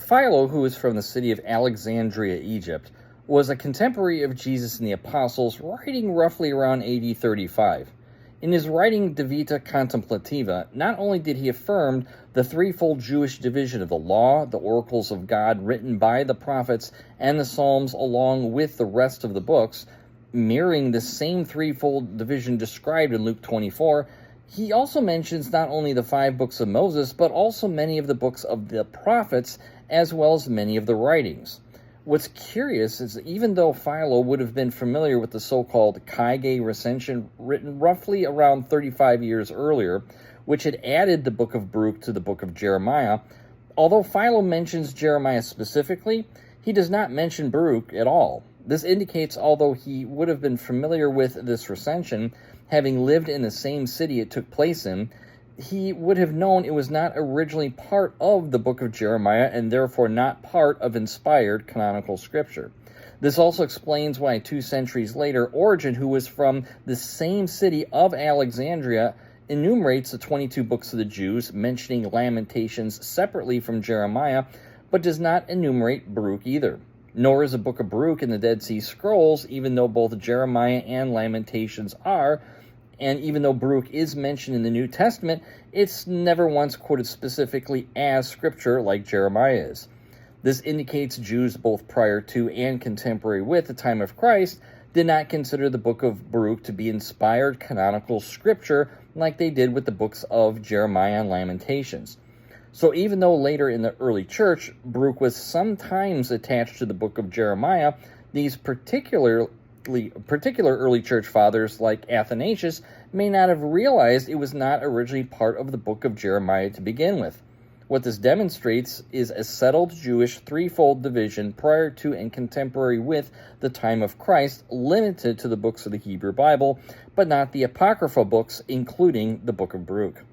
Philo, who is from the city of Alexandria, Egypt, was a contemporary of Jesus and the apostles, writing roughly around AD 35. In his writing De Vita Contemplativa, not only did he affirm the threefold Jewish division of the law, the oracles of God written by the prophets, and the Psalms along with the rest of the books, mirroring the same threefold division described in Luke 24, he also mentions not only the 5 books of Moses, but also many of the books of the prophets, as well as many of the writings. What's curious is that even though Philo would have been familiar with the so-called Kyge recension written roughly around 35 years earlier, which had added the book of Baruch to the book of Jeremiah, although Philo mentions Jeremiah specifically, he does not mention Baruch at all. This indicates, although he would have been familiar with this recension, having lived in the same city it took place in, he would have known it was not originally part of the book of Jeremiah and therefore not part of inspired canonical scripture. This also explains why 2 centuries later, Origen, who was from the same city of Alexandria, enumerates the 22 books of the Jews, mentioning Lamentations separately from Jeremiah, but does not enumerate Baruch either. Nor is the book of Baruch in the Dead Sea Scrolls, even though both Jeremiah and Lamentations are. And even though Baruch is mentioned in the New Testament, it's never once quoted specifically as scripture like Jeremiah is. This indicates Jews both prior to and contemporary with the time of Christ did not consider the book of Baruch to be inspired canonical scripture like they did with the books of Jeremiah and Lamentations. So even though later in the early church, Baruch was sometimes attached to the book of Jeremiah, these particular early church fathers like Athanasius may not have realized it was not originally part of the book of Jeremiah to begin with. What this demonstrates is a settled Jewish threefold division prior to and contemporary with the time of Christ, limited to the books of the Hebrew Bible, but not the Apocrypha books, including the book of Baruch.